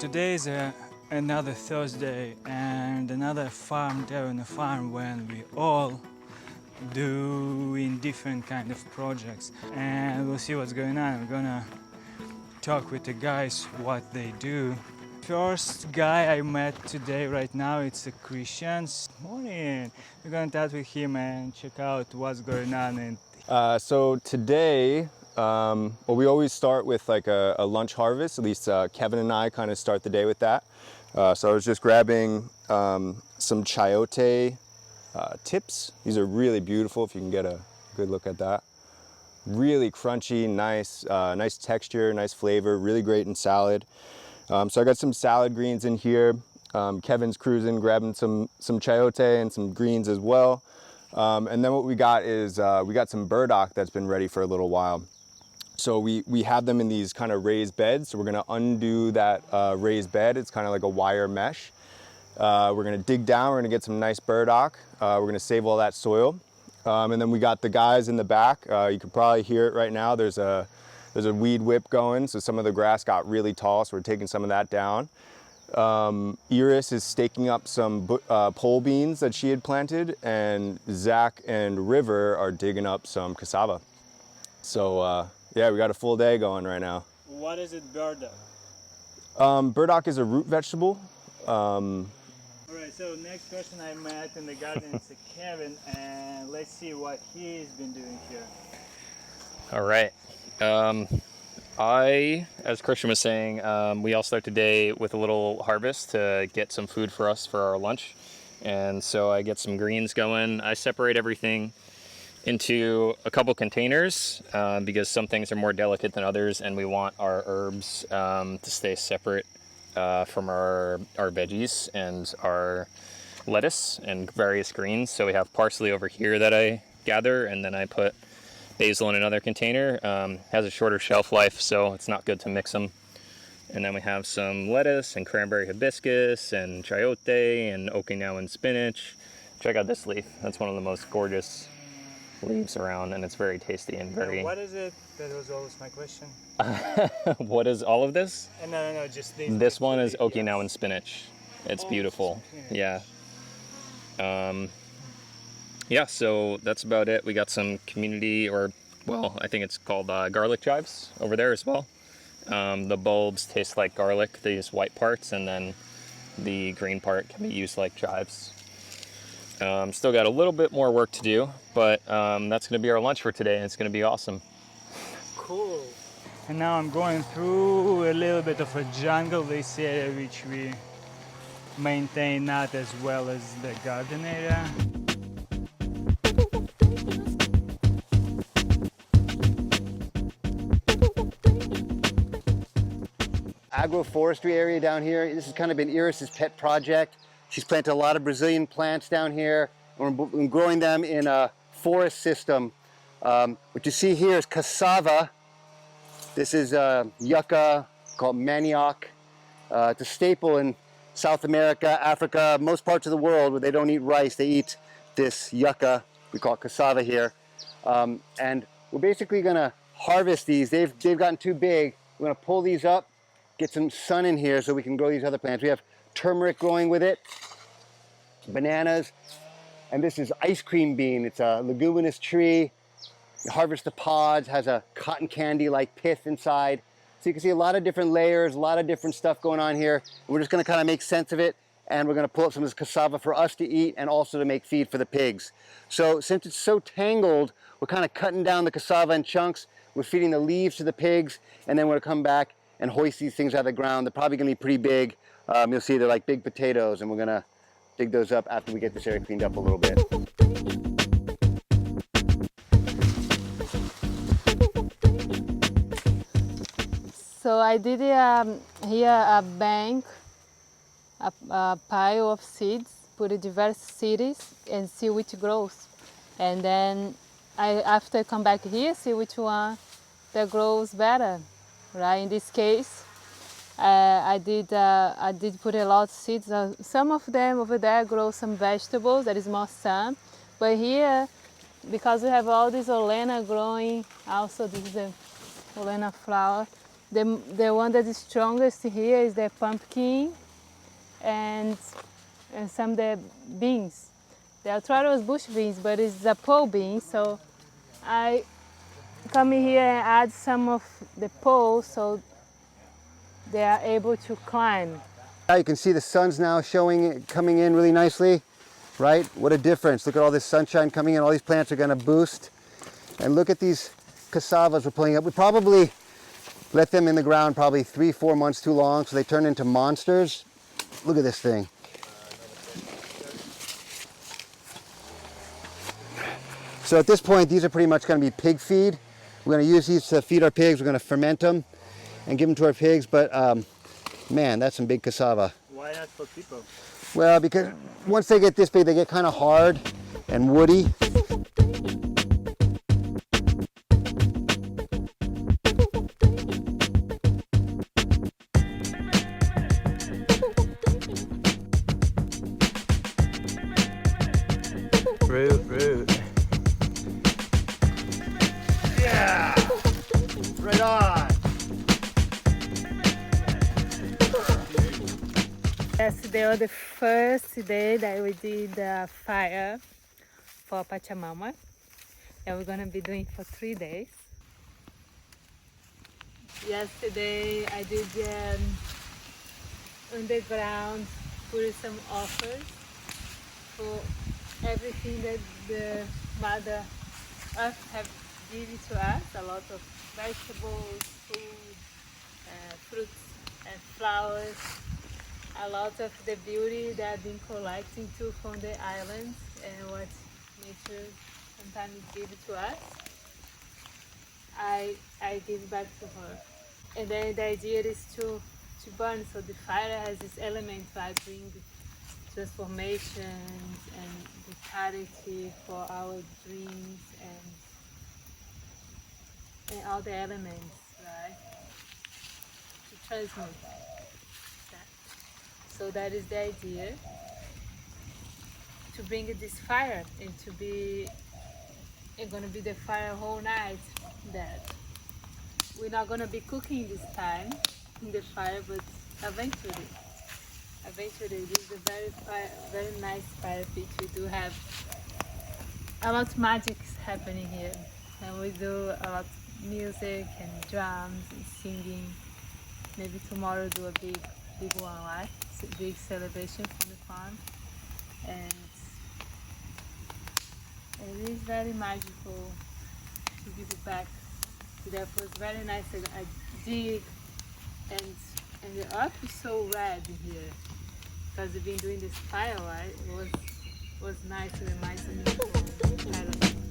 today is another Thursday and another farm day on a farm when we all doing different kind of projects, and we'll see what's going on. We're gonna talk with the guys what they do. First guy I met today right now, it's a Christian. Morning. We're gonna talk with him and check out what's going on. And so today, well, we always start with like a lunch harvest. At least Kevin and I kind of start the day with that. So I was just grabbing some chayote tips. These are really beautiful if you can get a good look at that. Really crunchy, nice, nice texture, nice flavor, really great in salad. So I got some salad greens in here. Kevin's cruising, grabbing some chayote and some greens as well. And then what we got is we got some burdock that's been ready for a little while. So we have them in these kind of raised beds. So we're gonna undo that raised bed. It's kind of like a wire mesh. We're gonna dig down, we're gonna get some nice burdock. We're gonna save all that soil. And then we got the guys in the back. You can probably hear it right now. There's a weed whip going. So some of the grass got really tall. So we're taking some of that down. Iris is staking up some pole beans that she had planted, and Zach and River are digging up some cassava. So yeah, we got a full day going right now. what is it, burdock? Burdock is a root vegetable. Alright, so next person I met in the garden is Kevin, and let's see what he's been doing here. All right. As Christian was saying, we all start the day with a little harvest to get some food for us for our lunch. And so I get some greens going. I separate everything into a couple containers because some things are more delicate than others, and we want our herbs to stay separate from our veggies and our lettuce and various greens. So we have parsley over here that I gather, and then I put basil in another container. Has a shorter shelf life, so it's not good to mix them. And then we have some lettuce and cranberry hibiscus and chayote and Okinawan spinach. Check out this leaf. That's one of the most gorgeous leaves around, and it's very tasty and very... What is it? That was always my question. What is all of this? No, just these. This one is Okinawan spinach. It's beautiful. Spinach. Yeah. Yeah, so that's about it. We got some community, or, well, I think it's called garlic chives over there as well. The bulbs taste like garlic, these white parts, and then the green part can be used like chives. Still got a little bit more work to do, but that's going to be our lunch for today, and it's going to be awesome. Cool. And now I'm going through a little bit of a jungle, this area which we maintain not as well as the garden area. Agroforestry area down here. This has kind of been Iris's pet project. She's planted a lot of Brazilian plants down here, and we're growing them in a forest system. What you see here is cassava. This is yucca, called manioc. It's a staple in South America, Africa, most parts of the world where they don't eat rice, they eat this yucca. We call it cassava here. And we're basically gonna harvest these. They've gotten too big. We're gonna pull these up, get some sun in here so we can grow these other plants. We have turmeric growing with it, bananas, and this is ice cream bean. It's a leguminous tree. You harvest the pods, has a cotton candy-like pith inside. So you can see a lot of different layers, a lot of different stuff going on here. We're just gonna kind of make sense of it, and we're gonna pull up some of this cassava for us to eat and also to make feed for the pigs. So since it's so tangled, we're kind of cutting down the cassava in chunks. We're feeding the leaves to the pigs, and then we're gonna come back and hoist these things out of the ground. They're probably gonna be pretty big. You'll see they're like big potatoes, and we're gonna dig those up after we get this area cleaned up a little bit. So I did here a bank, a pile of seeds, put diverse seeds and see which grows. And then after I come back here, see which one that grows better, right? In this case, I did put a lot of seeds. Some of them over there grow some vegetables, that is more sun. But here, because we have all this Olena growing, also this is the Olena flower, The one that is strongest here is the pumpkin and some of the beans. The thought was bush beans, but it's a pole bean, so I come in here and add some of the poles so they are able to climb. Now you can see the sun's now coming in really nicely, right? What a difference. Look at all this sunshine coming in. All these plants are going to boost. And look at these cassavas we're pulling up. We probably let them in the ground probably 3-4 months too long, so they turn into monsters. Look at this thing. So at this point, these are pretty much going to be pig feed. We're going to use these to feed our pigs. We're going to ferment them and give them to our pigs. But man, that's some big cassava. Why not for people? Well, because once they get this big, they get kind of hard and woody. Fruit. Yeah! Right on! Yesterday was the first day that we did the fire for Pachamama, and we're gonna be doing for 3 days. Yesterday I did underground, put some offers for everything that the Mother Earth have given to us, a lot of vegetables, food, fruits and flowers, a lot of the beauty that I've been collecting too from the islands and what nature sometimes gives to us. I give back to her. And then the idea is to burn, so the fire has this element that brings transformations and vitality for our dreams and all the elements, right? To transmute that. So that is the idea, to bring this fire and to be, it's gonna be the fire whole night. That we're not gonna be cooking this time in the fire, but eventually this is a very nice fire pit. We do have a lot of magic happening here, and we do a lot of music and drums and singing. Maybe tomorrow do a big one, right? It's a big celebration from the farm, and it is very magical to give it back. Therefore, it's very nice. I dig, and the earth is so red here because we've been doing this fire, right? It was nice. It reminds me of Thailand.